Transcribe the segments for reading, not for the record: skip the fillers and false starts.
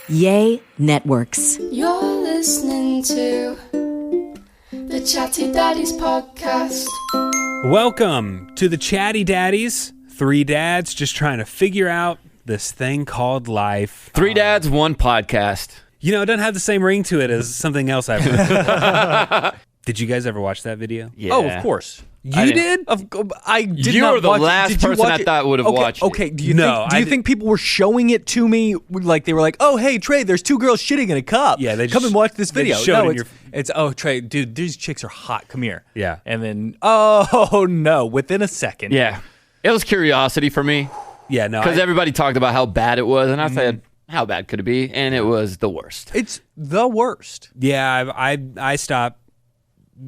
Yay Networks. You're listening to the Chatty Daddies podcast. Welcome to the Chatty Daddies. 3 dads just trying to figure out this thing called life. 3 dads, 1 podcast. You know, it doesn't have the same ring to it as something else I've heard. Did you guys ever watch that video? Yeah. Oh, of course. You did? I did You not were the watch it. last Did you person watch I it? thought would have watched it. Okay, do you No, think people were showing it to me like they were like, "Oh, hey Trey, there's 2 girls shitting in a cup. Yeah, they come just- and watch this they video." just showed No, in it's oh Trey, dude, these chicks are hot. Come here. Yeah. And then oh no, within a second. Yeah. It was curiosity for me Yeah, no. because everybody talked about how bad it was, and I said, how bad could it be? And it was the worst. It's the worst. Yeah, I stopped.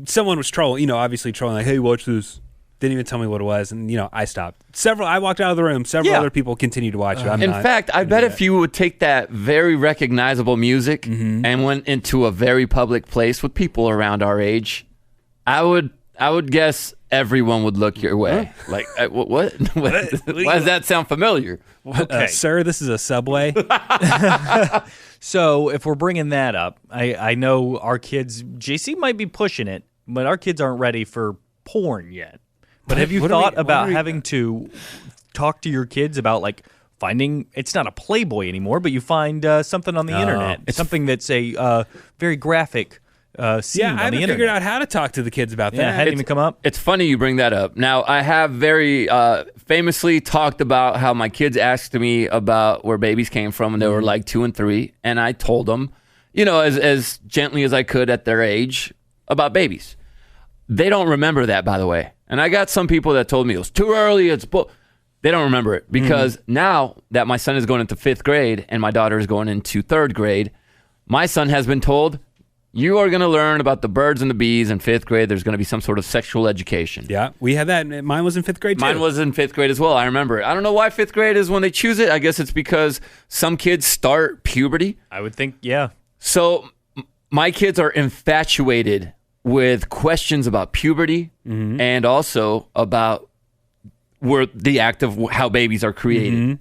Someone was trolling, obviously trolling, like, hey, watch this. Didn't even tell me what it was, and, I stopped. I walked out of the room. Several other people continued to watch it. In fact, I bet if you would take that very recognizable music and went into a very public place with people around our age, I would guess everyone would look your way. Like, what? Why does that sound familiar? Okay. Sir, this is a Subway. So if we're bringing that up, I know our kids, JC might be pushing it, but our kids aren't ready for porn yet. But have you thought about having to talk to your kids about like finding, it's not a Playboy anymore, but you find something on the internet, something that's a very graphic scene Yeah, I on the haven't internet. figured out how to talk to the kids about Yeah, that. hadn't even come up. It's funny you bring that up. Now, I have very famously talked about how my kids asked me about where babies came from when they were like 2 and 3, and I told them, as gently as I could at their age, about babies. They don't remember that, by the way. And I got some people that told me it was too early. They don't remember it because now that my son is going into 5th grade and my daughter is going into 3rd grade, my son has been told, you are going to learn about the birds and the bees in 5th grade. There's going to be some sort of sexual education. Yeah, we had that. Mine was in 5th grade, too. Mine was in 5th grade as well. I remember it. I don't know why 5th grade is when they choose it. I guess it's because some kids start puberty. I would think, yeah. So my kids are infatuated with questions about puberty and also about the act of how babies are created.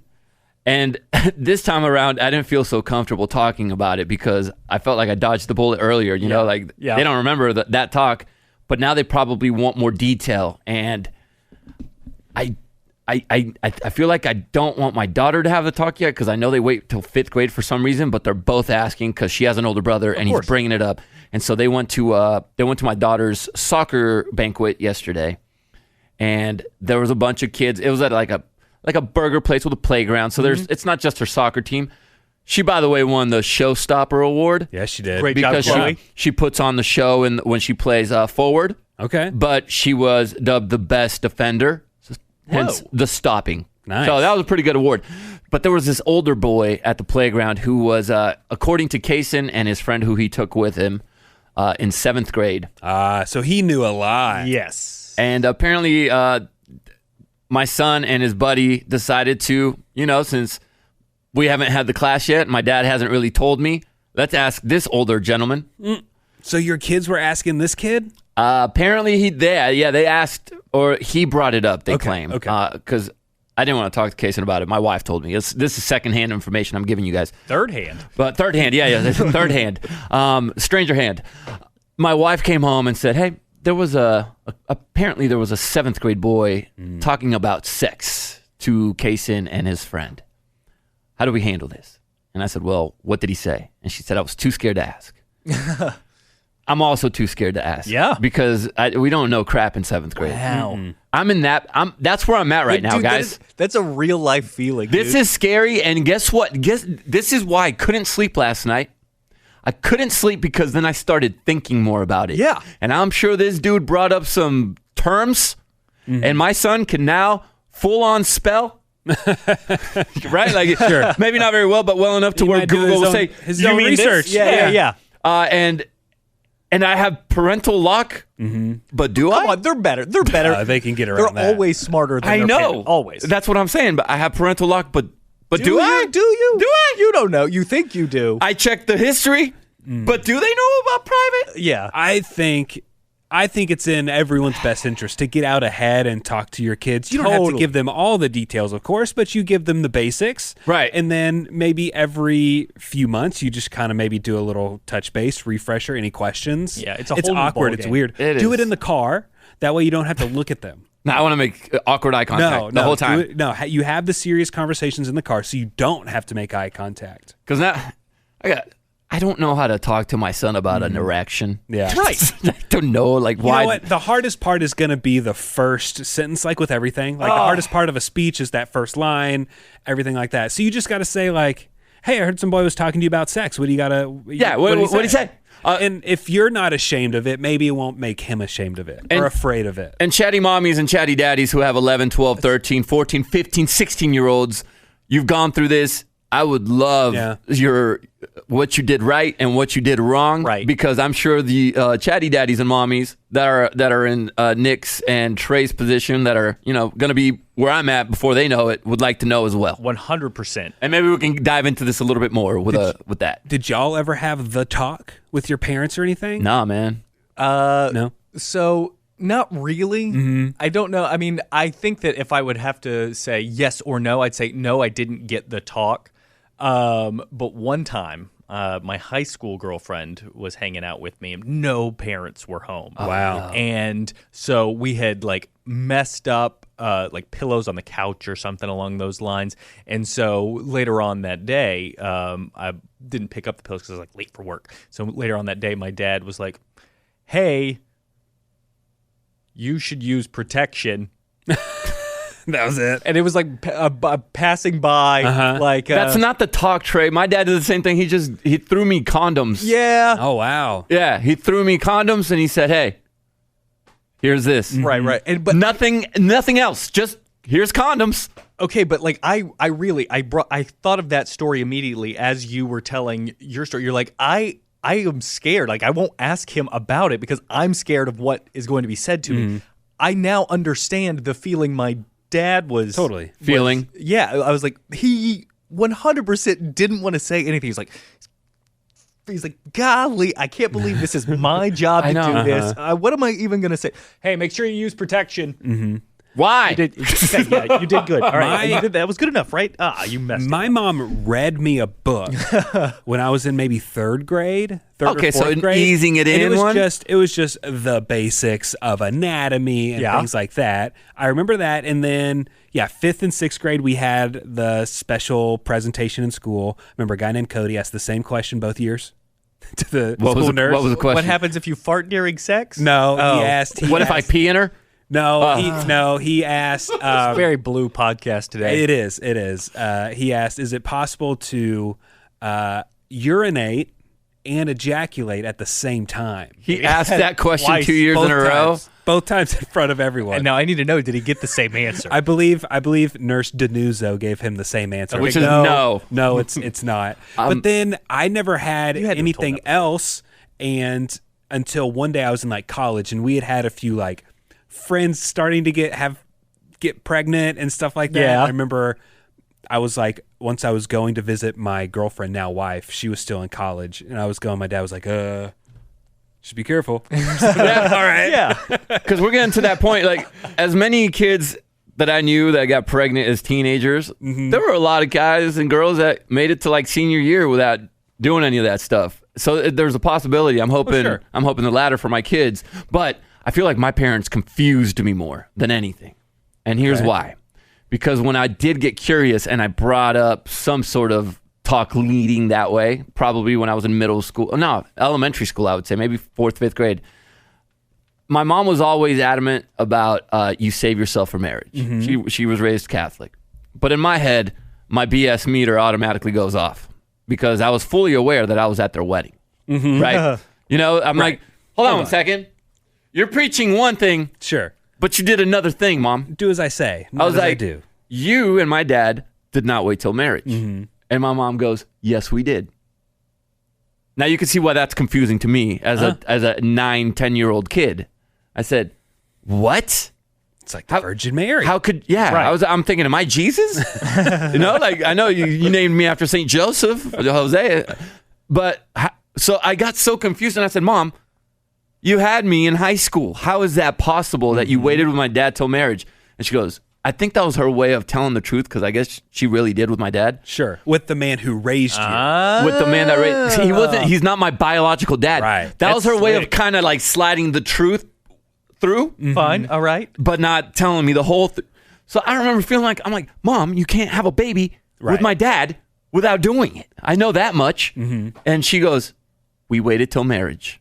And this time around, I didn't feel so comfortable talking about it because I felt like I dodged the bullet earlier. They don't remember that talk, but now they probably want more detail. And I feel like I don't want my daughter to have the talk yet because I know they wait till 5th grade for some reason, but they're both asking because she has an older brother and he's bringing it up. And so they went to my daughter's soccer banquet yesterday, and there was a bunch of kids. It was at like a burger place with a playground. So it's not just her soccer team. She, by the way, won the Showstopper Award. Yes, she did. Great because job, Chloe. she puts on the show and when she plays forward. Okay. But she was dubbed the best defender, hence the stopping. Nice. So that was a pretty good award. But there was this older boy at the playground who was, according to Kaysen and his friend who he took with him, in 7th grade. So he knew a lot. Yes. And apparently my son and his buddy decided to, since we haven't had the class yet, my dad hasn't really told me, let's ask this older gentleman. So your kids were asking this kid? Apparently they asked, or he brought it up, they claim. Okay. Because I didn't want to talk to Kaysen about it. My wife told me. This is secondhand information I'm giving you guys. Third hand. But third hand, third hand. Stranger hand. My wife came home and said, hey, apparently there was a 7th grade boy talking about sex to Kaysen and his friend. How do we handle this? And I said, well, what did he say? And she said, I was too scared to ask. I'm also too scared to ask. Yeah. Because we don't know crap in 7th grade. Wow. I'm in that. That's where I'm at right now, Dude, guys. That's a real life feeling. This dude. is scary. And guess what? This is why I couldn't sleep last night. I couldn't sleep because then I started thinking more about it. Yeah. And I'm sure this dude brought up some terms, and my son can now full on spell. Right? Like, sure. Maybe not very well, but well enough to where Google will say, his own research. Yeah. And I have parental lock, but do I? Come on, they're better. They're better. They can get around They're that. always smarter than I their know. parents. Always. That's what I'm saying, but I have parental lock, but do I? Do you? Do I? You don't know. You think you do. I checked the history, but do they know about private? Yeah. I think I think it's in everyone's best interest to get out ahead and talk to your kids. You don't have to give them all the details, of course, but you give them the basics. Right. And then maybe every few months, you just kind of maybe do a little touch base, refresher, any questions. Yeah, it's a whole new awkward. ballgame. It's weird. Do it in the car. That way you don't have to look at them. No, I want to make awkward eye contact the whole time. You have the serious conversations in the car, so you don't have to make eye contact. Because now I don't know how to talk to my son about an erection. Yeah. Right. I don't know, like, why. You know what? The hardest part is going to be the first sentence, like with everything. Like, the hardest part of a speech is that first line, everything like that. So you just got to say, like, hey, I heard some boy was talking to you about sex. What do you got to... Yeah, what do you say? And if you're not ashamed of it, maybe it won't make him ashamed of it or afraid of it. And chatty mommies and chatty daddies who have 11, 12, 13, 14, 15, 16-year-olds, you've gone through this. I would love what you did right and what you did wrong. Right. Because I'm sure the chatty daddies and mommies that are in Nick's and Trey's position that are going to be where I'm at before they know it would like to know as well. 100%. And maybe we can dive into this a little bit more with that. Did y'all ever have the talk with your parents or anything? Nah, man. No. So not really. Mm-hmm. I don't know. I mean, I think that if I would have to say yes or no, I'd say no, I didn't get the talk. But one time, my high school girlfriend was hanging out with me and no parents were home. Wow. And so we had like messed up like pillows on the couch or something along those lines. And so later on that day, I didn't pick up the pillows because I was like late for work. So later on that day, my dad was like, hey, you should use protection. That was it. And it was like passing by. Like That's not the talk, Trey. My dad did the same thing. He threw me condoms. Yeah. Oh, wow. Yeah, he threw me condoms and he said, hey, here's this. Right. But nothing else. Just here's condoms. Okay, but like I thought of that story immediately as you were telling your story. You're like, I am scared. Like I won't ask him about it because I'm scared of what is going to be said to me. I now understand the feeling my dad was feeling. Yeah, I was like, he 100% didn't want to say anything. He's like, golly, I can't believe this is my job to do this. What am I even going to say? Hey, make sure you use protection. Why? You did good. All right, you did, that was good enough, right? You messed up. My mom read me a book when I was in maybe third grade. Okay, so grade, easing it in. It was just the basics of anatomy and things like that. I remember that, and then 5th and 6th grade we had the special presentation in school. I remember a guy named Cody asked the same question both years to the school nurse. What was the question? What happens if you fart during sex? No, he asked. What if I pee in her? No, he asked. It's a very blue podcast today. It is. He asked, is it possible to urinate and ejaculate at the same time? He asked that question Twice, 2 years in a row. Both times in front of everyone. And now I need to know, did he get the same answer? I believe Nurse Denuzzo gave him the same answer. Which is no. No, it's not. But then I never had anything else, and until one day I was in like college, and we had a few like friends starting to get pregnant and stuff like that. Yeah. I remember I was like, once I was going to visit my girlfriend, now wife, she was still in college, and I was going, my dad was like, just be careful. Yeah, all right. Yeah. Because we're getting to that point, like, as many kids that I knew that got pregnant as teenagers, there were a lot of guys and girls that made it to like senior year without doing any of that stuff. So there's a possibility. I'm hoping the latter for my kids, but I feel like my parents confused me more than anything. And here's why. Because when I did get curious and I brought up some sort of talk leading that way, probably when I was in elementary school, I would say, maybe 4th, 5th grade, my mom was always adamant about you save yourself for marriage. She was raised Catholic. But in my head, my BS meter automatically goes off because I was fully aware that I was at their wedding. Right? I'm like, hold on 1 second. You're preaching one thing, Sure. but you did another thing, Mom. Do as I say. I was like, I do. You and my dad did not wait till marriage. And my mom goes, yes, we did. Now you can see why that's confusing to me as a 9, 10-year-old kid. I said, what? It's like the Virgin Mary. How could, Right. I'm thinking, am I Jesus? Like I know you named me after St. Joseph, Jose. But so I got so confused and I said, Mom, You had me in high school. How is that possible that you waited with my dad till marriage? And she goes, I think that was her way of telling the truth because I guess she really did with my dad. Sure. With the man who raised you. With the man that raised... He's not my biological dad. Right. That was her way of kind of like sliding the truth through. Fine. All right. But not telling me the whole thing. So I remember feeling like, I'm like, Mom, you can't have a baby with my dad without doing it. I know that much. And she goes, we waited till marriage.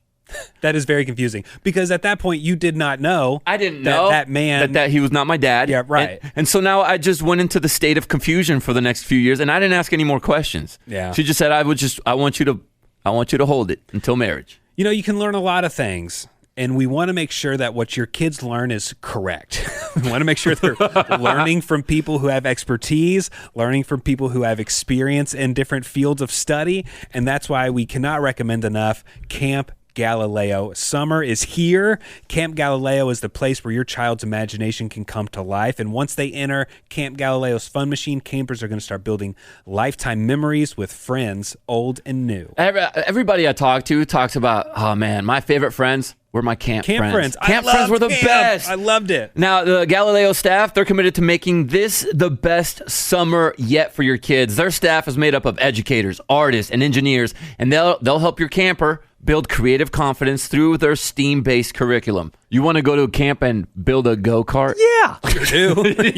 That is very confusing because at that point you did not know. I didn't know that man that he was not my dad. Yeah, right. And so now I just went into the state of confusion for the next few years, and I didn't ask any more questions. Yeah. She just said, I want you to hold it until marriage. You know, you can learn a lot of things, and we want to make sure that what your kids learn is correct. We want to make sure they're learning from people who have expertise, learning from people who have experience in different fields of study, and that's why we cannot recommend enough Camp Galileo. Summer is here. Camp Galileo is the place where your child's imagination can come to life. And once they enter Camp Galileo's fun machine, campers are going to start building lifetime memories with friends, old and new. Everybody I talk to talks about, oh man, my favorite friends were my camp friends. Camp friends were the best. I loved it. Now, the Galileo staff, they're committed to making this the best summer yet for your kids. Their staff is made up of educators, artists, and engineers, and they'll help your camper build creative confidence through their STEAM-based curriculum. You want to go to a camp and build a go-kart? Yeah. Actually,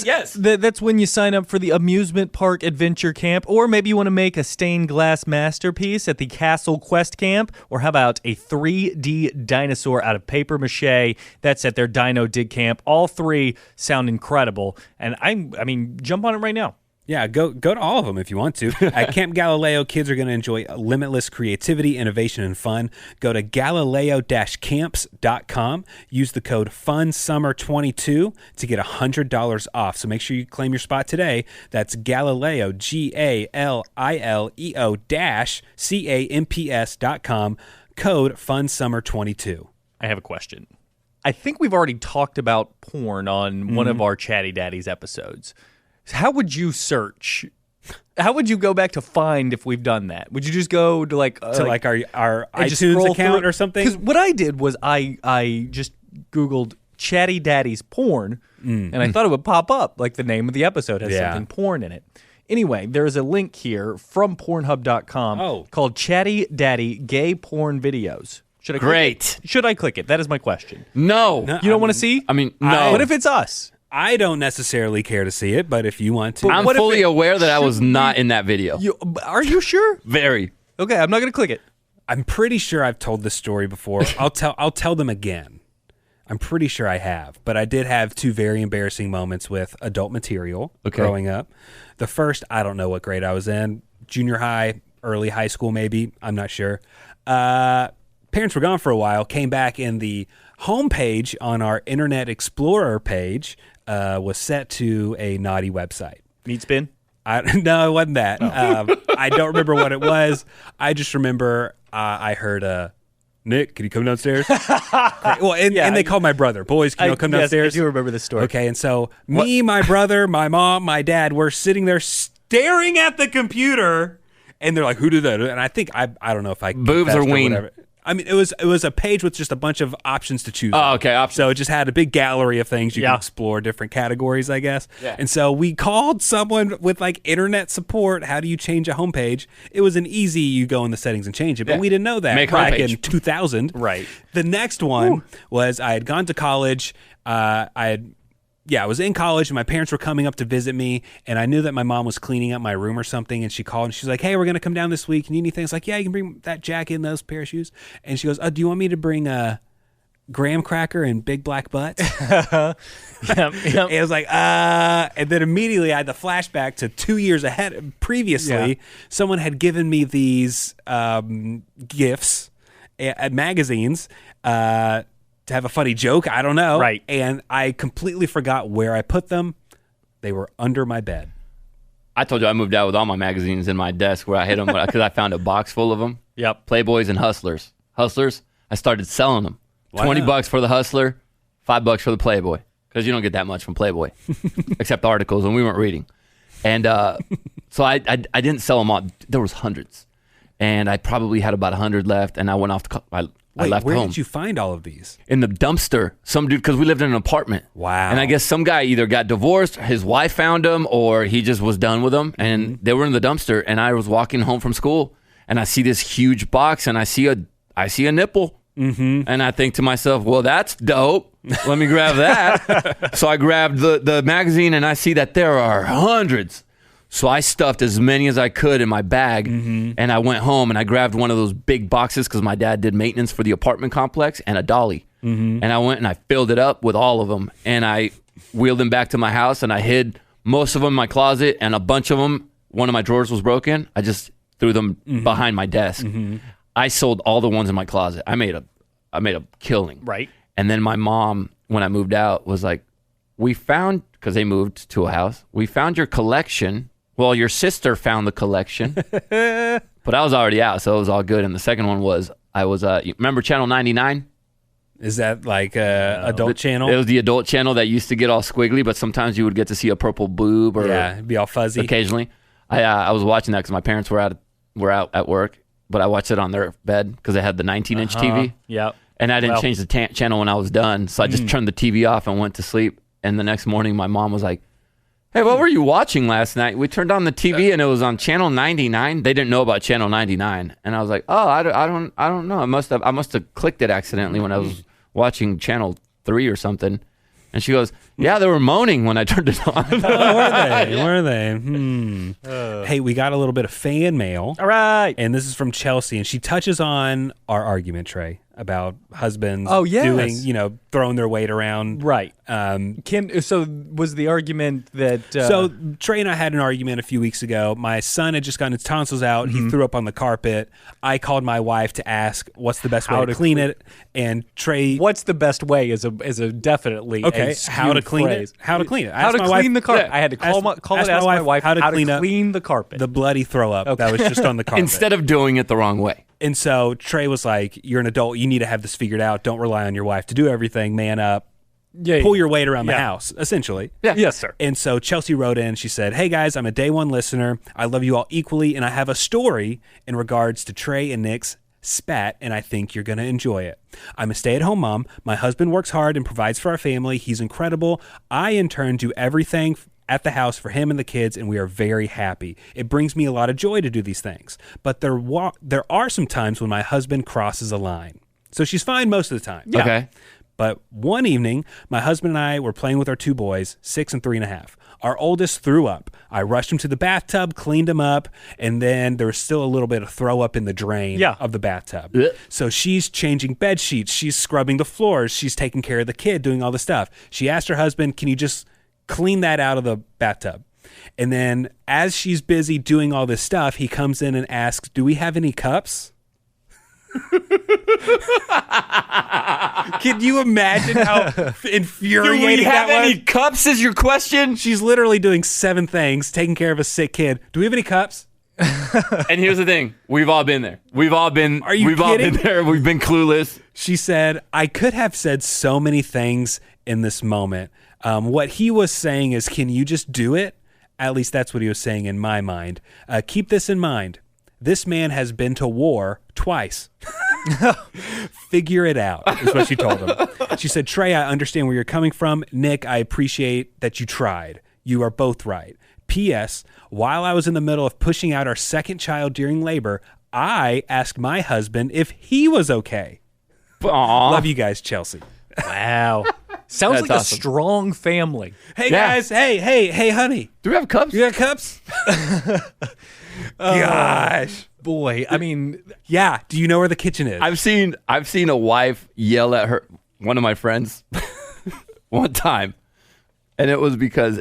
yes. That's when you sign up for the amusement park adventure camp, or maybe you want to make a stained glass masterpiece at the Castle Quest camp, or how about a 3D dinosaur out of paper mache? That's at their Dino Dig camp. All three sound incredible, and I mean, jump on it right now. Yeah, go to all of them if you want to. At Camp Galileo, kids are going to enjoy limitless creativity, innovation, and fun. Go to galileo-camps.com. Use the code FUNSUMMER22 to get $100 off. So make sure you claim your spot today. That's Galileo, GALILEO-CAMPS.com. Code FUNSUMMER22. I have a question. I think we've already talked about porn on one of our Chatty Daddies episodes. How would you search? How would you go back to find if we've done that? Would you just go to our iTunes account or something? Because what I did was I just Googled Chatty Daddies porn, and I thought it would pop up like the name of the episode has something porn in it. Anyway, there's a link here from Pornhub.com called Chatty Daddy Gay Porn Videos. Should I click it? Should I click it? That is my question. No. You don't want to see? I mean, no. What if it's us? I don't necessarily care to see it, but if you want to. I'm fully aware that I was not in that video. Are you sure? Very. Okay, I'm not going to click it. I'm pretty sure I've told this story before. I'll tell them again. I'm pretty sure I have, but I did have two very embarrassing moments with adult material growing up. The first, I don't know what grade I was in, junior high, early high school maybe, I'm not sure. Parents were gone for a while, came back, and the homepage on our Internet Explorer page was set to a naughty website. Meat Spin? No, it wasn't that. I don't remember what it was. I just remember I heard, Nick, can you come downstairs? Well, and they called my brother. Boys, can you come downstairs? Yes, I do remember this story. Okay, and so me, my brother, my mom, my dad, we're sitting there staring at the computer, and they're like, who did that? And I think, I don't know if I boobs or ween. Whatever. I mean, it was a page with just a bunch of options to choose. Oh, okay. Options. So it just had a big gallery of things you can explore, different categories, I guess. Yeah. And so we called someone with like internet support. How do you change a homepage? It was an easy, you go in the settings and change it, but we didn't know that back in 2000. Right. The next one was I had gone to college. I was in college and my parents were coming up to visit me, and I knew that my mom was cleaning up my room or something, and she called and she's like, hey, we're going to come down this week. You need anything? I was like, yeah, you can bring that jacket and those pair of shoes. And she goes, do you want me to bring a graham cracker and big black butts? Yep. And I was like, and then immediately I had the flashback to 2 years previously. Yeah. Someone had given me these gifts at magazines, to have a funny joke, I don't know. Right. And I completely forgot where I put them. They were under my bed. I told you I moved out with all my magazines in my desk where I hid them because I found a box full of them. Yep. Playboys and Hustlers. Hustlers, I started selling them. $20 for the Hustler, $5 for the Playboy. Because you don't get that much from Playboy, except articles, and we weren't reading. And so I didn't sell them all. There was hundreds. And I probably had about 100 left, and I went off to I left where home. did you find all of these? In the dumpster. Some dude, because we lived in an apartment. Wow. And I guess some guy either got divorced, his wife found them, or he just was done with them. And they were in the dumpster. And I was walking home from school, and I see this huge box, and I see a nipple. And I think to myself, well, that's dope. Let me grab that. So I grabbed the magazine, and I see that there are hundreds. So I stuffed as many as I could in my bag, and I went home, and I grabbed one of those big boxes because my dad did maintenance for the apartment complex, and a dolly. And I went and I filled it up with all of them, and I wheeled them back to my house, and I hid most of them in my closet, and a bunch of them, one of my drawers was broken. I just threw them behind my desk. I sold all the ones in my closet. I made a killing. Right. And then my mom, when I moved out, was like, we found, because they moved to a house, we found your collection. Well, your sister found the collection, but I was already out, so it was all good. And the second one was, you remember Channel 99? Is that like adult channel? It was the adult channel that used to get all squiggly, but sometimes you would get to see a purple boob or it'd be all fuzzy. Occasionally. I was watching that because my parents were out at work, but I watched it on their bed because they had the 19-inch TV. Yep. And I didn't change the channel when I was done, so I just turned the TV off and went to sleep. And the next morning, my mom was like, hey, what were you watching last night? We turned on the TV and it was on Channel 99. They didn't know about Channel 99, and I was like, oh, I don't know. I must have clicked it accidentally when I was watching Channel 3 or something. And she goes, yeah, they were moaning when I turned it on. Were they? Hey, we got a little bit of fan mail. All right. And this is from Chelsea, and she touches on our argument, Trey, about husbands doing, throwing their weight around. Right. So was the argument that... So Trey and I had an argument a few weeks ago. My son had just gotten his tonsils out. He threw up on the carpet. I called my wife to ask what's the best way to clean it. And Trey... What's the best way is a definitely okay. a How to clean phrase. it? How to clean it? How to clean the carpet. I had to call my wife how to clean the carpet. The bloody throw up that was just on the carpet. Instead of doing it the wrong way. And so Trey was like, you're an adult. You need to have this figured out. Don't rely on your wife to do everything. Man up. Pull your weight around the house, essentially. Yeah. Yes, sir. And so Chelsea wrote in. She said, hey, guys, I'm a day one listener. I love you all equally, and I have a story in regards to Trey and Nick's spat, and I think you're going to enjoy it. I'm a stay-at-home mom. My husband works hard and provides for our family. He's incredible. I, in turn, do everything at the house for him and the kids, and we are very happy. It brings me a lot of joy to do these things. But there are some times when my husband crosses a line. So she's fine most of the time. Yeah. Okay. But one evening, my husband and I were playing with our two boys, 6 and 3.5. Our oldest threw up. I rushed him to the bathtub, cleaned him up, and then there was still a little bit of throw up in the drain of the bathtub. So she's changing bed sheets. She's scrubbing the floors. She's taking care of the kid, doing all the stuff. She asked her husband, can you just clean that out of the bathtub? And then as she's busy doing all this stuff, he comes in and asks, do we have any cups? Can you imagine how infuriating Do we have that was? any cups is your question? She's literally doing 7 things, taking care of a sick kid. Do we have any cups? And here's the thing. We've all been there. We've all been there. We've been clueless. She said, I could have said so many things in this moment. What he was saying is, can you just do it? At least that's what he was saying in my mind. Keep this in mind. This man has been to war twice. Figure it out, is what she told him. She said, Trey, I understand where you're coming from. Nick, I appreciate that you tried. You are both right. P.S. While I was in the middle of pushing out our second child during labor, I asked my husband if he was okay. Aww. Love you guys, Chelsea. Wow. Sounds like awesome. a strong family. Hey, guys. Hey, honey. Do we have cups? You got cups? Gosh. Boy, I mean, yeah. Do you know where the kitchen is? I've seen a wife yell at one of my friends one time, and it was because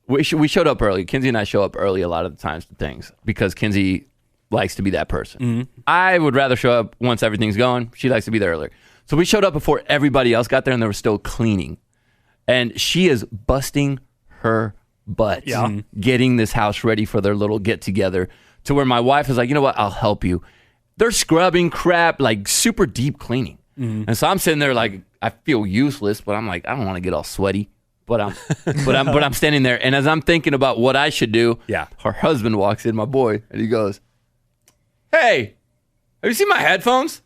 we showed up early. Kinsey and I show up early a lot of the times to things because Kinsey likes to be that person. Mm-hmm. I would rather show up once everything's going. She likes to be there earlier. So we showed up before everybody else got there, and they were still cleaning. And she is busting her butt getting this house ready for their little get-together, to where my wife is like, you know what, I'll help you. They're scrubbing crap, like super deep cleaning. Mm-hmm. And so I'm sitting there like, I feel useless, but I'm like, I don't want to get all sweaty. But I'm standing there, and as I'm thinking about what I should do, her husband walks in, my boy, and he goes, hey, have you seen my headphones?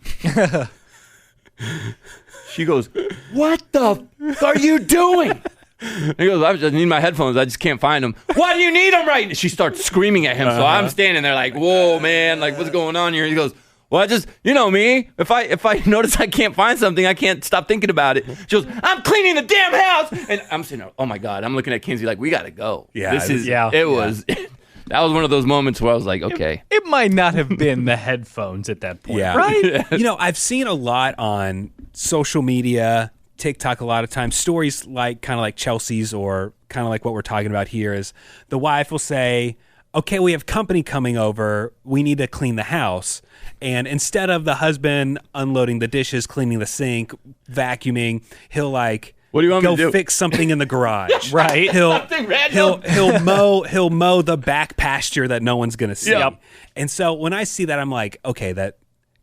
She goes, what the f- are you doing? He goes, I just need my headphones. I just can't find them. Why do you need them right now? She starts screaming at him. So I'm standing there like, whoa, man, like what's going on here? He goes, well, I just, you know me. If I notice I can't find something, I can't stop thinking about it. She goes, I'm cleaning the damn house. And I'm sitting there, oh my God. I'm looking at Kinsey like, we got to go. Yeah. It was, that was one of those moments where I was like, okay. It might not have been the headphones at that point, Yeah. right? You know, I've seen a lot on social media, TikTok a lot of times, stories like kind of like Chelsea's or kind of like what we're talking about here is the wife will say, okay, we have company coming over. We need to clean the house. And instead of the husband unloading the dishes, cleaning the sink, vacuuming, he'll like, what do you want me to do? Fix something in the garage. Right. He'll mow the back pasture that no one's going to see. Yep. And so when I see that, I'm like, okay, that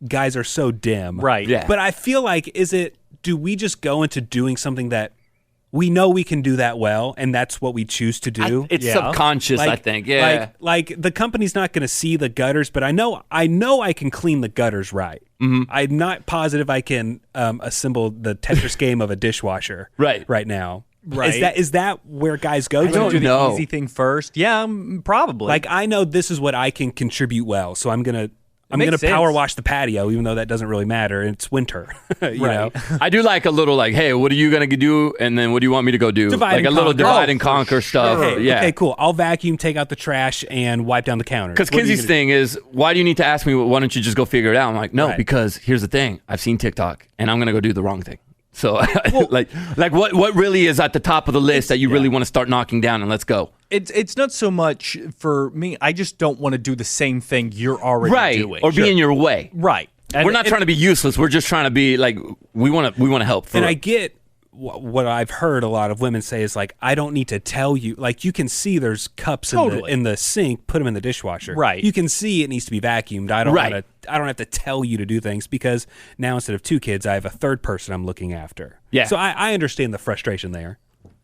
guys are so dim. Right. Yeah. But I feel like, do we just go into doing something that we know we can do that well, and that's what we choose to do? It's Yeah. subconscious, I think. Yeah. Like the company's not going to see the gutters, but I know I can clean the gutters right. Mm-hmm. I'm not positive I can assemble the Tetris game of a dishwasher right now. Right. Is that where guys go? I don't Do the know. easy thing first. Yeah, probably. Like I know this is what I can contribute well, so I'm gonna makes power sense. wash the patio, even though that doesn't really matter. It's winter, you know. I do like a little like, hey, what are you going to do? And then what do you want me to go do? Divide like and a little conquer. divide and conquer stuff. Okay, Yeah. okay, cool. I'll vacuum, take out the trash, and wipe down the counter. Because Kinsey's thing is, why do you need to ask me? Why don't you just go figure it out? I'm like, no, Right. because here's the thing. I've seen TikTok, and I'm going to go do the wrong thing. So, like what really is at the top of the list that you really want to start knocking down, and let's go. it's not so much for me. I just don't want to do the same thing you're already doing. Or be in your way. Right. We're not trying to be useless. We're just trying to be like, we want to help. And I get what I've heard a lot of women say is like, I don't need to tell you. Like you can see there's cups in the sink. Put them in the dishwasher. Right. You can see it needs to be vacuumed. I don't have to tell you to do things because now instead of two kids, I have a third person I'm looking after. Yeah. So I understand the frustration there.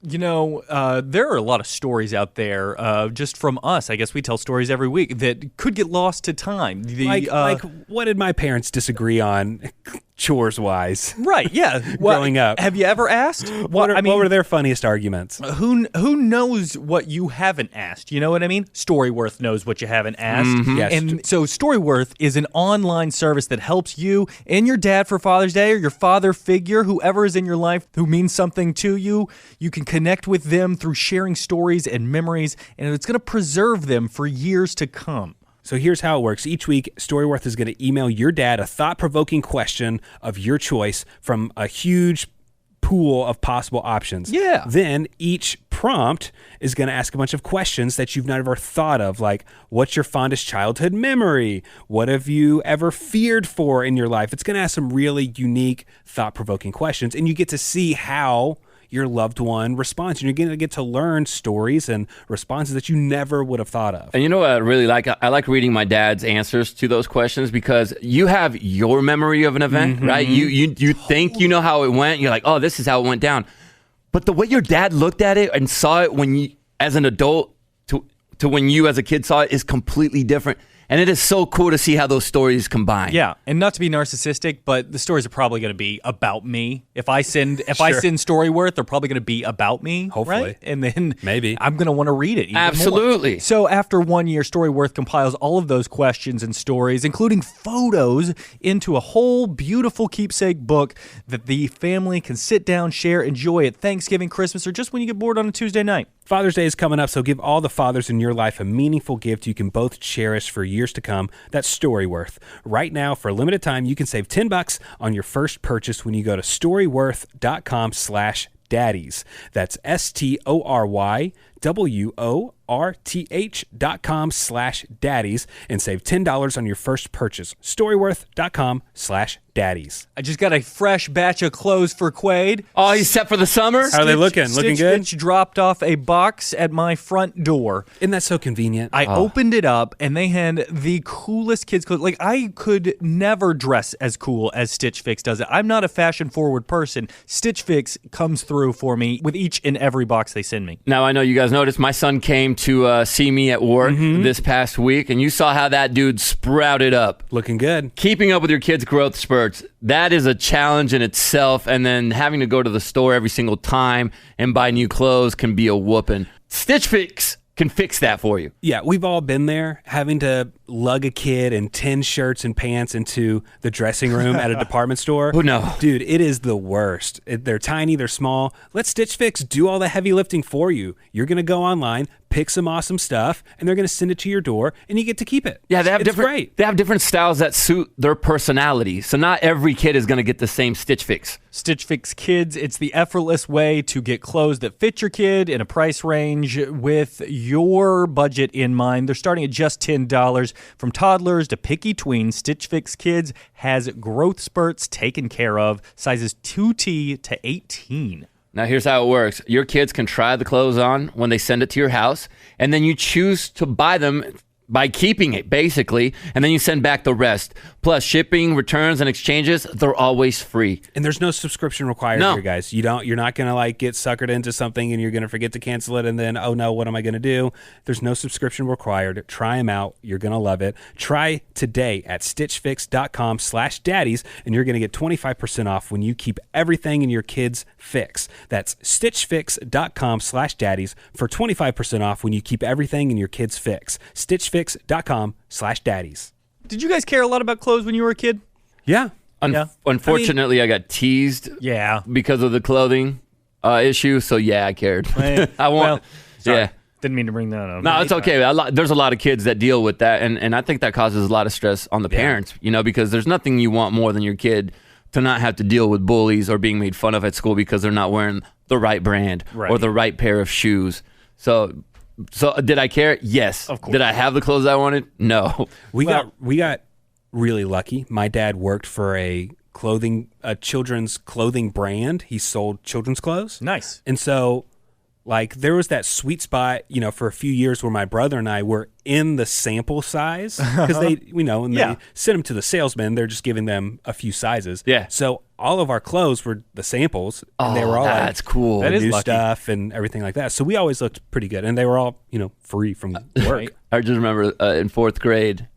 You know, there are a lot of stories out there just from us. I guess we tell stories every week that could get lost to time. Like what did my parents disagree on chores wise? Right, yeah. Growing up. Have you ever asked? What were their funniest arguments? Who knows what you haven't asked? You know what I mean? Storyworth knows what you haven't asked. Mm-hmm. Yes. And so Storyworth is an online service that helps you and your dad for Father's Day or your father figure, whoever is in your life who means something to you. You can connect with them through sharing stories and memories, and it's going to preserve them for years to come. So here's how it works. Each week, Storyworth is going to email your dad a thought-provoking question of your choice from a huge pool of possible options. Yeah. Then each prompt is going to ask a bunch of questions that you've never thought of, like what's your fondest childhood memory? What have you ever feared for in your life? It's going to ask some really unique, thought-provoking questions, and you get to see how your loved one responds. And you're going to get to learn stories and responses that you never would have thought of. And you know what I really like? I like reading my dad's answers to those questions because you have your memory of an event, right? You think you know how it went. You're like, oh, this is how it went down. But the way your dad looked at it and saw it when you, as an adult to when you as a kid saw it is completely different. And it is so cool to see how those stories combine. Yeah, and not to be narcissistic, but the stories are probably going to be about me. If I send Storyworth, they're probably going to be about me. Hopefully. Right? And then Maybe. I'm going to want to read it. Even Absolutely. more. So after 1 year, Storyworth compiles all of those questions and stories, including photos, into a whole beautiful keepsake book that the family can sit down, share, enjoy at Thanksgiving, Christmas, or just when you get bored on a Tuesday night. Father's Day is coming up, so give all the fathers in your life a meaningful gift you can both cherish for years to come. That's Storyworth. Right now, for a limited time, you can save $10 on your first purchase when you go to storyworth.com/daddies. That's STORYWORTH.com/daddies and save $10 on your first purchase. Storyworth.com/daddies. I just got a fresh batch of clothes for Quaid. Oh, he's set for the summer? How are they looking? Looking good? Stitch dropped off a box at my front door. Isn't that so convenient? I opened it up, and they had the coolest kids' clothes. Like, I could never dress as cool as Stitch Fix does it. I'm not a fashion-forward person. Stitch Fix comes through for me with each and every box they send me. Now, I know you guys noticed my son came to see me at work this past week, and you saw how that dude sprouted up. Looking good. Keeping up with your kids' growth spurts, that is a challenge in itself, and then having to go to the store every single time and buy new clothes can be a whooping. Stitch Fix can fix that for you. Yeah, we've all been there, having to lug a kid and 10 shirts and pants into the dressing room at a department store. Oh, no. Dude, it is the worst. They're tiny, they're small. Let Stitch Fix do all the heavy lifting for you. You're going to go online, pick some awesome stuff, and they're going to send it to your door, and you get to keep it. Yeah, It's great. They have different styles that suit their personality. So not every kid is going to get the same Stitch Fix. Stitch Fix Kids, it's the effortless way to get clothes that fit your kid in a price range with your budget in mind. They're starting at just $10. From toddlers to picky tweens, Stitch Fix Kids has growth spurts taken care of, sizes 2T to 18. Now, here's how it works. Your kids can try the clothes on when they send it to your house, and then you choose to buy them by keeping it, basically, and then you send back the rest. Plus, shipping, returns, and exchanges, they're always free. And there's no subscription required here, guys. You're not going to get suckered into something and you're going to forget to cancel it and then, oh no, what am I going to do? There's no subscription required. Try them out. You're going to love it. Try today at stitchfix.com/daddies and you're going to get 25% off when you keep everything in your kids' fix. That's stitchfix.com/daddies for 25% off when you keep everything in your kids' fix. stitchfix.com/daddies. Did you guys care a lot about clothes when you were a kid? Yeah. Unfortunately, I got teased because of the clothing issue. So, yeah, I cared. Sorry. Didn't mean to bring that up. No, it's okay. There's a lot of kids that deal with that. And I think that causes a lot of stress on the parents, because there's nothing you want more than your kid to not have to deal with bullies or being made fun of at school because they're not wearing the right brand or the right pair of shoes. So did I care? Yes. Of course. Did I have the clothes I wanted? No. We got really lucky. My dad worked for a children's clothing brand. He sold children's clothes. Nice. And so there was that sweet spot, for a few years where my brother and I were in the sample size because they send them to the salesman. They're just giving them a few sizes. Yeah. So all of our clothes were the samples and they were all that's cool. That is new lucky. Stuff and everything like that. So we always looked pretty good and they were all, free from work. I just remember in fourth grade,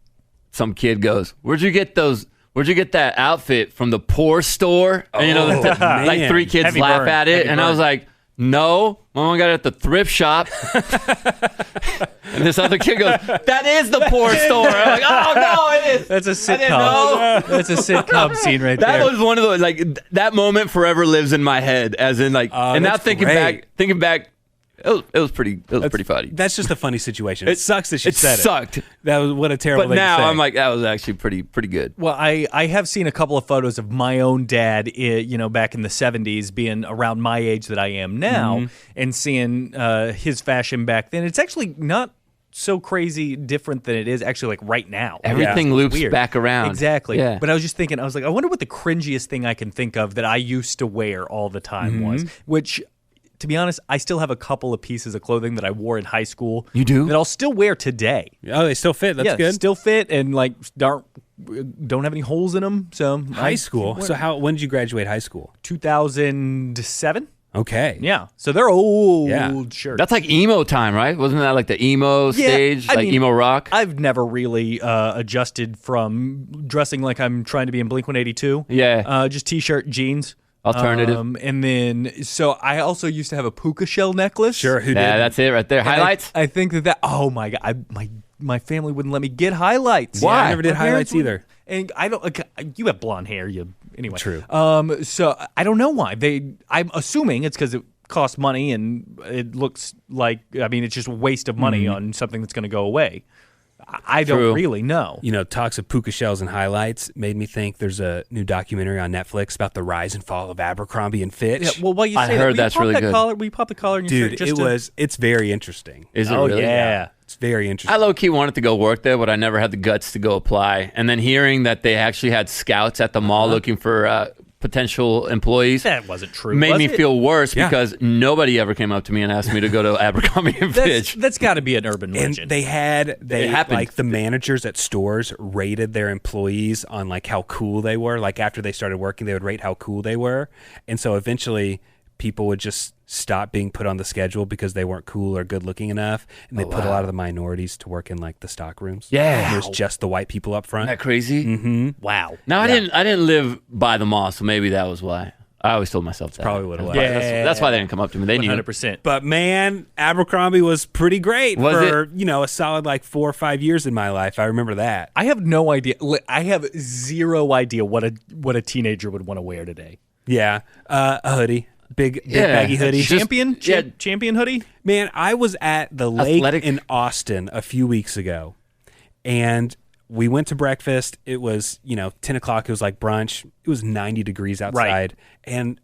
some kid goes, Where'd you get that outfit from the poor store? And, man. 3 kids Heavy laugh burn. at it. Heavy And I burn. was like, no, Mama got it at the thrift shop. And this other kid goes, that is the poor store. I'm like, oh, no, it is. That's a I didn't know. sitcom. That's a sitcom scene right That there. was one of those, that moment forever lives in my head, as in, and now that's thinking great. back, it was pretty funny. That's just a funny situation. It sucks that she said it. It sucked. That was what a terrible But thing now to say. I'm like, that was actually pretty good. Well, I have seen a couple of photos of my own dad, back in the 70s, being around my age that I am now, and seeing his fashion back then. It's actually not so crazy different than it is actually right now. Everything loops Weird. back around. Exactly. Yeah. But I was just thinking, I wonder what the cringiest thing I can think of that I used to wear all the time was, which, to be honest, I still have a couple of pieces of clothing that I wore in high school. You do? That I'll still wear today. Oh, they still fit. That's good. Still fit and don't have any holes in them. So High school. So when did you graduate high school? 2007. Okay. Yeah. So they're old shirts. That's like emo time, right? Wasn't that like the emo stage, emo rock? I've never really adjusted from dressing like I'm trying to be in Blink-182. Yeah. Just t-shirt, jeans. Alternative. And then, so I also used to have a puka shell necklace. Sure. Who did? Yeah, that's it right there. And Highlights? I think that. Oh my god! My family wouldn't let me get highlights. Yeah, I never did My parents highlights either. And I don't. You have blonde hair. Anyway. True. So I don't know why I'm assuming it's because it costs money and it looks like. It's just a waste of money on something that's going to go away. I don't really know. Talks of puka shells and highlights made me think there's a new documentary on Netflix about the rise and fall of Abercrombie and Fitch. Yeah, well, while you I say heard that, that's really good. Will you pop the collar in your Dude, shirt? it's very interesting. Is it Oh really? yeah. It's very interesting. I low-key wanted to go work there, but I never had the guts to go apply. And then hearing that they actually had scouts at the mall looking for potential employees That wasn't true. made was me it? feel worse Yeah. because nobody ever came up to me and asked me to go to Abercrombie and Fitch. That's got to be an urban And legend. they happened. the managers at stores rated their employees on how cool they were. After they started working, they would rate how cool they were. And so eventually people would just stop being put on the schedule because they weren't cool or good looking enough, and they put a lot of the minorities to work in like the stock rooms. Yeah. It was just the white people up front. Isn't that crazy? Mm-hmm. Wow. Now I didn't live by the mall, so maybe that was why. I always told myself that. Probably what it was. Yeah. That's why they didn't come up to me. They knew. 100%. But man, Abercrombie was pretty great for a solid like 4 or 5 years in my life. I remember that. I have no idea. I have zero idea what a teenager would want to wear today. Yeah, a hoodie, big baggy hoodie. Champion hoodie. Man, I was at the lake Athletic. in Austin a few weeks ago, and we went to breakfast. It was 10 o'clock. It was like brunch. It was 90 degrees outside, and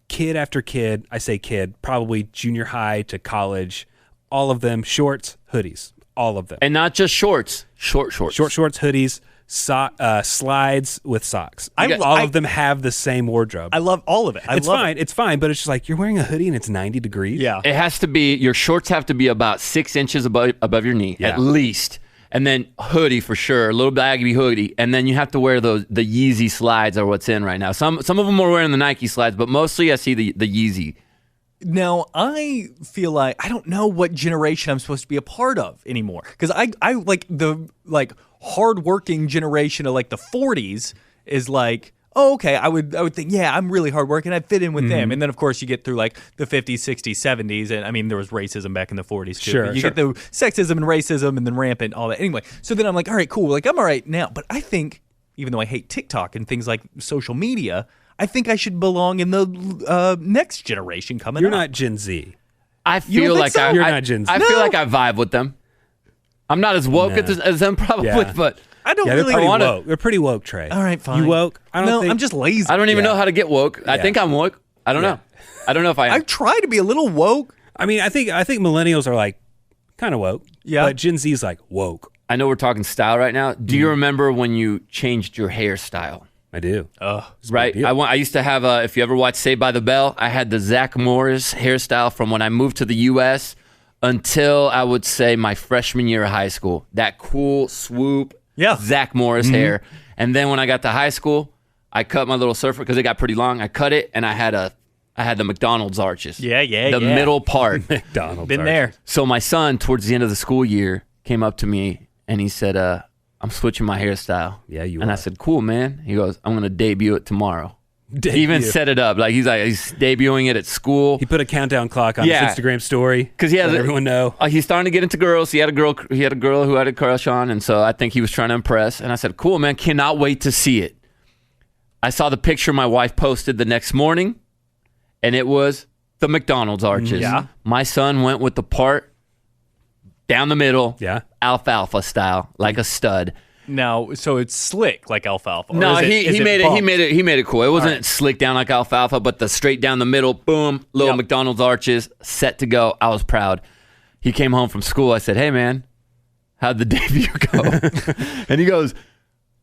kid after kid, I say kid, probably junior high to college, all of them shorts, hoodies, all of them. And not just shorts, shorts. Short shorts, hoodies, slides with socks. All of them have the same wardrobe. I love all of it. It's fine, but it's just like you're wearing a hoodie and it's 90 degrees. Yeah. It has to be, your shorts have to be about 6 inches above your knee, at least. And then hoodie for sure, a little baggy hoodie. And then you have to wear the Yeezy slides are what's in right now. Some of them are wearing the Nike slides, but mostly I see the Yeezy. Now, I feel like I don't know what generation I'm supposed to be a part of anymore. Because I like the hardworking generation of like the 40s is like, oh, okay, I would think, yeah, I'm really hardworking. I'd fit in with them. And then, of course, you get through like the 50s, 60s, 70s. And I mean, there was racism back in the 40s too. Sure, but you get the sexism and racism and then rampant, all that. Anyway, so then I'm like, all right, cool. Like, I'm all right now. But I think, even though I hate TikTok and things like social media, I think I should belong in the next generation coming You're up. not Gen Z. I feel like You're not Gen Z. I feel like I vibe with them. I'm not as woke as them probably, but I don't Yeah, really they're pretty want to. woke. They're pretty woke, Trey. All right, fine. You woke? I don't think. I'm just lazy. I don't even Yeah. know how to get woke. I think I'm woke. I don't know. I don't know if I am. I try to be a little woke. I mean, I think millennials are like kind of woke. Yeah. But Gen Z is like woke. I know we're talking style right now. Do you remember when you changed your hairstyle? I do. Right. I used to have if you ever watched Saved by the Bell, I had the Zach Morris hairstyle from when I moved to the U.S. until I would say my freshman year of high school. That cool swoop, Zach Morris hair. And then when I got to high school, I cut my little surfer because it got pretty long. I cut it and I had the McDonald's arches. The middle part. McDonald's. Been there. So my son, towards the end of the school year, came up to me and he said, I'm switching my hairstyle. Yeah, you And are. I said, cool, man. He goes, I'm going to debut it tomorrow. He even set it up. He's debuting it at school. He put a countdown clock on his Instagram story because he let everyone know. He's starting to get into girls. He had a girl who had a crush on, and so I think he was trying to impress. And I said, cool, man. Cannot wait to see it. I saw the picture my wife posted the next morning, and it was the McDonald's arches. Yeah. My son went with the part down the middle, alfalfa style, like a stud. Now, so it's slick like alfalfa. or No, is he it made it. bumped? He made it cool. It wasn't slick down like alfalfa, but the straight down the middle, boom, little McDonald's arches, set to go. I was proud. He came home from school. I said, "Hey, man, how'd the debut go?" And he goes,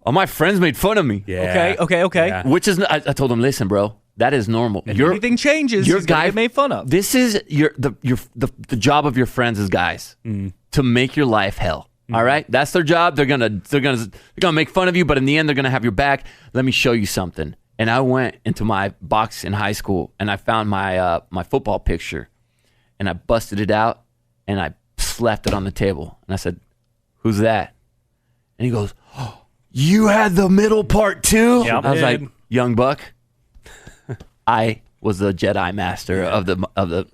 "Oh, my friends made fun of me." Yeah. Okay. Yeah. Which is, I told him, "Listen, bro, that is normal. Anything changes, your he's gonna guy get made fun of. This is the job of your friends as guys to make your life hell." All right, that's their job. They're gonna make fun of you, but in the end, they're gonna have your back. Let me show you something. And I went into my box in high school, and I found my my football picture, and I busted it out, and I slapped it on the table, and I said, "Who's that?" And he goes, "Oh, you had the middle part too." Yep. I was like, "Young buck, I was the Jedi master of the."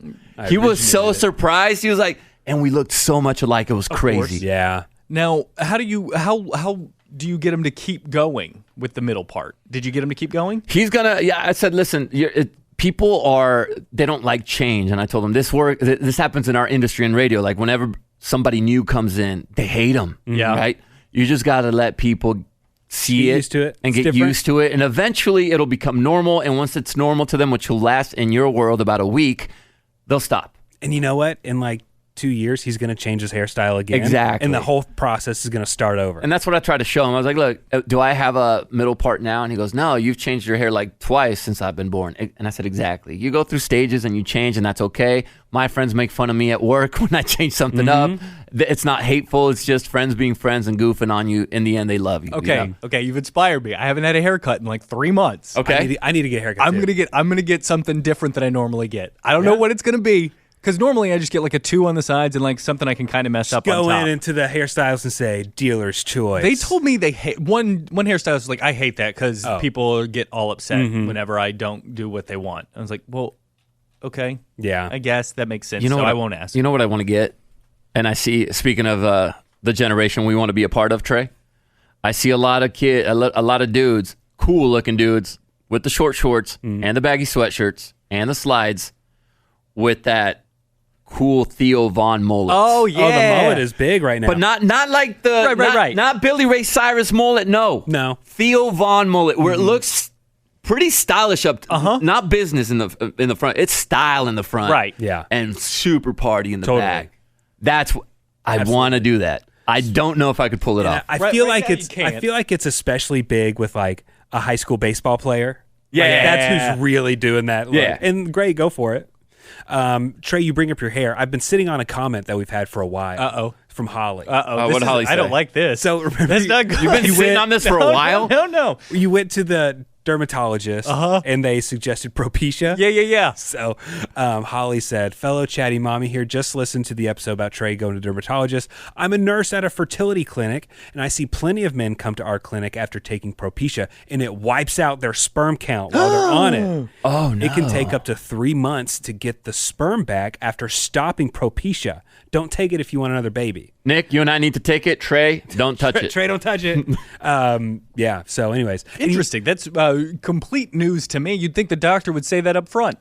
He was so surprised. He was like. And we looked so much alike. It was crazy. Yeah. Now, how do you get him to keep going with the middle part? Did you get him to keep going? He's gonna. Yeah, I said, listen, people they don't like change, and I told him this happens in our industry and radio. Like whenever somebody new comes in, they hate them. Yeah. Right. You just got to let people see Get it, used to it. and It's get different. used to it, and eventually it'll become normal. And once it's normal to them, which will last in your world about a week, they'll stop. And you know what? In like 2 years, he's going to change his hairstyle again. Exactly. And the whole process is going to start over. And that's what I tried to show him. I was like, look, do I have a middle part now? And he goes, no, you've changed your hair like twice since I've been born. And I said, exactly. You go through stages and you change, and that's okay. My friends make fun of me at work when I change something up. It's not hateful. It's just friends being friends and goofing on you. In the end, they love you. Okay, you know? okay, you've inspired me. I haven't had a haircut in like 3 months. Okay. I need to get a haircut. I'm gonna get something different than I normally get. I don't know what it's gonna be. Because normally I just get like a 2 on the sides and like something I can kind of mess up on top. Go in into the hairstylist and say, dealer's choice. They told me they hate one hairstylist was like, I hate that because people get all upset whenever I don't do what they want. I was like, well, okay. Yeah. I guess that makes sense. You know so what I won't ask. You know what I want to get? And I see, speaking of the generation we want to be a part of, Trey, I see a lot of dudes, cool looking dudes with the short shorts and the baggy sweatshirts and the slides with that cool Theo Von mullet. Oh yeah, Oh, the mullet is big right now. But not like the not Billy Ray Cyrus mullet. No. Theo Von mullet, where it looks pretty stylish up. Not business in the front. It's style in the front. Right. Yeah. And super party in the Totally. back. That's what I want to do. That I don't know if I could pull it off. I feel like it's especially big with like a high school baseball player. Yeah, Like, that's who's really doing that. Look. Yeah. And great, go for it. Trey, you bring up your hair. I've been sitting on a comment that we've had for a while. From Holly. What did Holly say? I don't like this. So remember, that's not good. You've been sitting on this for a while? No. You went to the dermatologist and they suggested Propecia. Yeah. So Holly said, fellow chatty mommy here, just listened to the episode about Trey going to dermatologist. I'm a nurse at a fertility clinic, and I see plenty of men come to our clinic after taking Propecia, and it wipes out their sperm count while they're on it. Oh, no. It can take up to 3 months to get the sperm back after stopping Propecia. Don't take it if you want another baby. Nick, you and I need to take it. Trey, don't touch it. Trey, don't touch it. Yeah, so anyways. Interesting. That's complete news to me. You'd think the doctor would say that up front.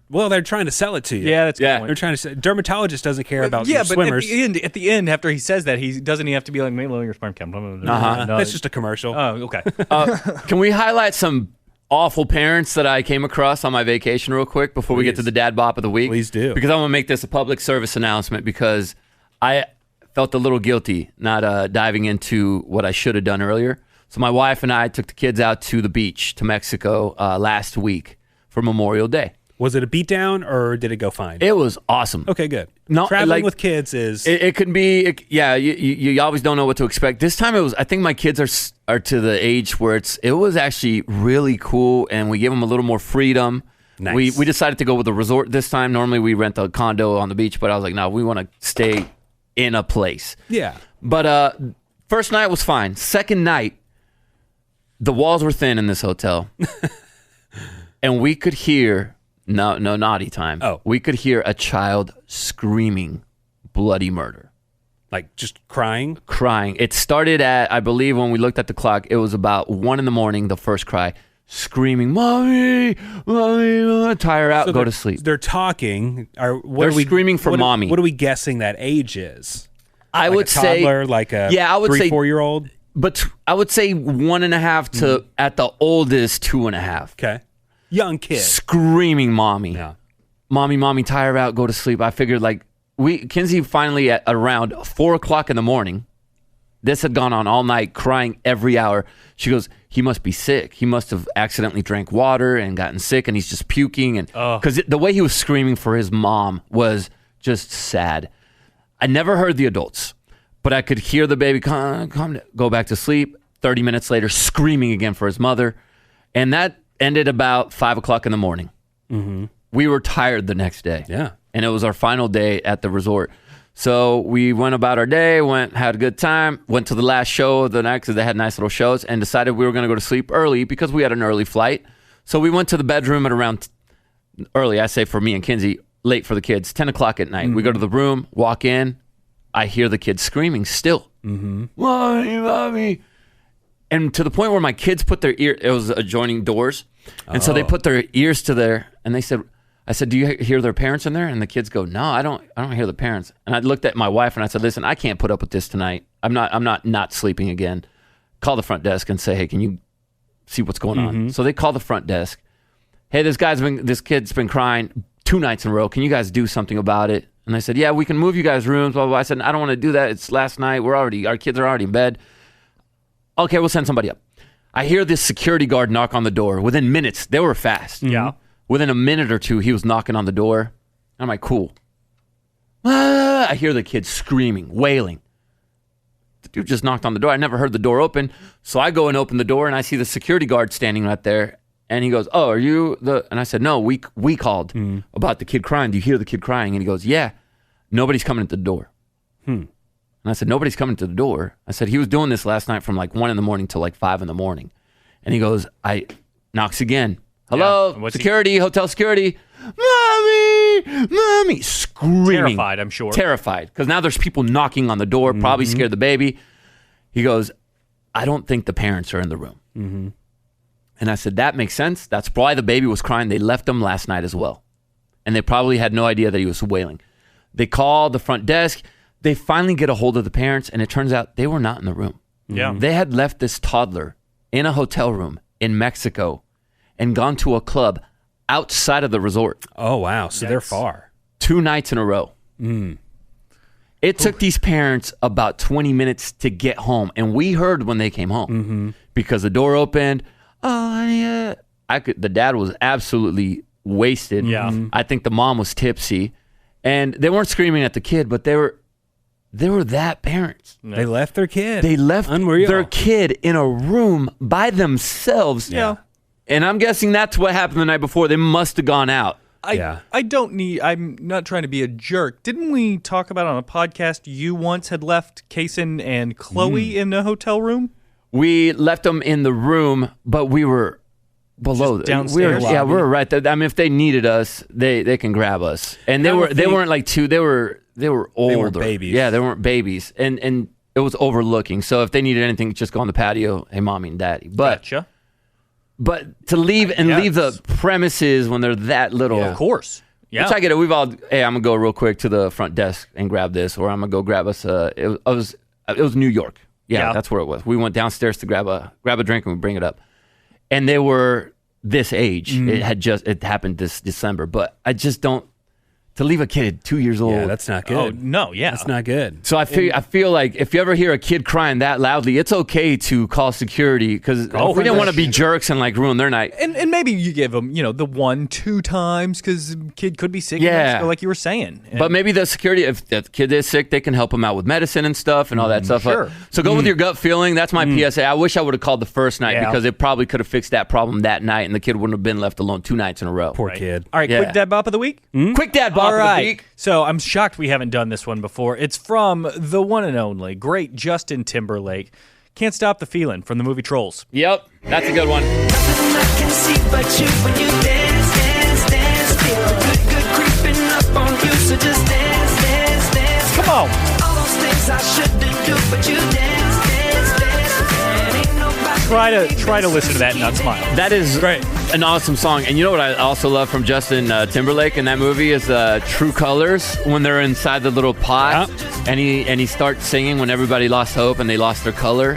Well, they're trying to sell it to you. Yeah, that's a good They're point. trying to say, dermatologist doesn't care about Yeah, your but swimmers. at the end, after he says that, he doesn't he have to be like, maybe lower your sperm count. No, That's just a commercial. Oh, okay. Can we highlight some awful parents that I came across on my vacation real quick before we get to the dad bop of the week? Please do. Because I want to make this a public service announcement because I felt a little guilty not diving into what I should have done earlier. So my wife and I took the kids out to the beach, to Mexico, last week for Memorial Day. Was it a beatdown or did it go fine? It was awesome. Okay, good. No, Traveling like, with kids is... It can be, you always don't know what to expect. This time I think my kids are to the age where it was actually really cool, and we gave them a little more freedom. Nice. We decided to go with a resort this time. Normally we rent a condo on the beach, but I was like, no, we want to stay in a place. Yeah. But first night was fine. Second night, the walls were thin in this hotel. And we could hear, no naughty time. Oh. We could hear a child screaming bloody murder. Like just crying? Crying. It started at, I believe when we looked at the clock, it was about 1 a.m, the first cry. Screaming, mommy, tire out, So go to sleep. They're talking. They're screaming for mommy. What are we guessing that age is? I Like would a toddler, say, like a I would 3, say 4-year-old? But I would say 1.5 to at the oldest 2.5. Okay. Young kid. Screaming mommy. Yeah. Mommy, tire out, go to sleep. I figured Kinsey finally at around 4 o'clock in the morning, this had gone on all night, crying every hour. She goes, he must be sick. He must have accidentally drank water and gotten sick, and he's just puking. And because the way he was screaming for his mom was just sad. I never heard the adults, but I could hear the baby go back to sleep. 30 minutes later, screaming again for his mother. And that ended about 5 o'clock in the morning. Mm-hmm. We were tired the next day. Yeah. And it was our final day at the resort. So we went about our day, had a good time, went to the last show of the night because they had nice little shows, and decided we were going to go to sleep early because we had an early flight. So we went to the bedroom at around early, I say for me and Kinsey, late for the kids, 10 o'clock at night. Mm-hmm. We go to the room, walk in, I hear the kids screaming still. Mm-hmm. Mommy. And to the point where my kids put their ear, it was adjoining doors. And so they put their ears to there, and I said, do you hear their parents in there? And the kids go, no, I don't hear the parents. And I looked at my wife and I said, listen, I can't put up with this tonight. I'm not sleeping again. Call the front desk and say, hey, can you see what's going on? So they call the front desk. Hey, this kid's been crying 2 nights in a row. Can you guys do something about it? And I said, yeah, we can move you guys' rooms, blah, blah, blah. I said, I don't want to do that. It's last night. Our kids are already in bed. Okay, we'll send somebody up. I hear this security guard knock on the door. Within minutes, they were fast. Yeah. Within a minute or two, he was knocking on the door. I'm like, cool. I hear the kids screaming, wailing. The dude just knocked on the door. I never heard the door open. So I go and open the door, and I see the security guard standing right there. And he goes, oh, are you the... And I said, no, we called about the kid crying. Do you hear the kid crying? And he goes, yeah, nobody's coming to the door. And I said, nobody's coming to the door. I said, he was doing this last night from like 1 a.m. till like 5 a.m. And he goes, knocks again. Hello, security, hotel security. Mommy, screaming. Terrified, I'm sure. Terrified, because now there's people knocking on the door, probably scared the baby. He goes, I don't think the parents are in the room. And I said, that makes sense. That's why the baby was crying. They left him last night as well. And they probably had no idea that he was wailing. They called the front desk. They finally get a hold of the parents, and it turns out they were not in the room. Yeah. They had left this toddler in a hotel room in Mexico and gone to a club outside of the resort. Oh, wow. So they're far. 2 nights in a row. It took these parents about 20 minutes to get home, and we heard when they came home because the door opened. Oh, yeah. The dad was absolutely wasted. Yeah. I think the mom was tipsy, and they weren't screaming at the kid, but they were that parents. They left their kid. They left Unreal. their kid in a room by themselves. Yeah. And I'm guessing that's what happened the night before. They must have gone out. I'm not trying to be a jerk. Didn't we talk about on a podcast you once had left Kason and Chloe in a hotel room? We left them in the room, but we were below. Just downstairs? We were right there. I mean, if they needed us, they can grab us. And they weren't like 2. They were older. They were babies. Yeah, they weren't babies. And it was overlooking. So if they needed anything, just go on the patio. Hey, mommy and daddy. Gotcha. But to leave the premises when they're that little. Of course. Yeah. Which I get it. We've all, hey, I'm going to go real quick to the front desk and grab this, or I'm going to go grab us. It was New York. Yeah, that's where it was. We went downstairs to grab a drink and we bring it up. And they were this age. It happened this December. But I just don't, to leave a kid at 2 years old. Yeah, that's not good. Oh, no, yeah. That's not good. So I feel like if you ever hear a kid crying that loudly, it's okay to call security because we didn't want to be jerks and like ruin their night. And maybe you give them, the 1-2 times because kid could be sick. Yeah. Like you were saying. But maybe the security, if the kid is sick, they can help him out with medicine and stuff and all that stuff. Sure. So go with your gut feeling. That's my PSA. I wish I would have called the first night because it probably could have fixed that problem that night and the kid wouldn't have been left alone 2 nights in a row. Poor kid. All right, quick dad bop of the week? Quick dad bop of the week. So I'm shocked we haven't done this one before. It's from the one and only great Justin Timberlake. Can't Stop the Feeling from the movie Trolls. Yep, that's a good one. Nothing I can see but you when you dance, dance, dance. Feel good creeping up on you, so just dance, dance, dance. Come on. All those things I shouldn't do, but you dance, dance, dance. And ain't nobody Try to listen to that and not smile. That is great. An awesome song. And you know what I also love from Justin Timberlake in that movie is True Colors, when they're inside the little pot and he starts singing when everybody lost hope and they lost their color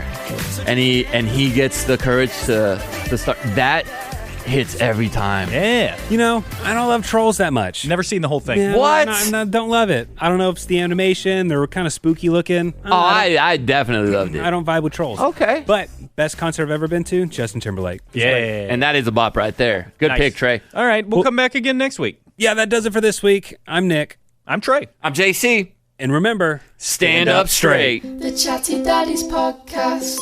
and he gets the courage to start. That hits every time. Yeah. I don't love Trolls that much. Never seen the whole thing. Yeah, What? I don't love it. I don't know if it's the animation. They were kind of spooky looking. I definitely loved it. I don't vibe with Trolls. Okay. But best concert I've ever been to, Justin Timberlake. Yeah. And that is a bop right there. Good Nice. pick, Trey. All right, we'll come back again next week. Yeah, that does it for this week. I'm Nick. I'm Trey. I'm JC. And remember, Stand up straight. The Chatty Daddies Podcast.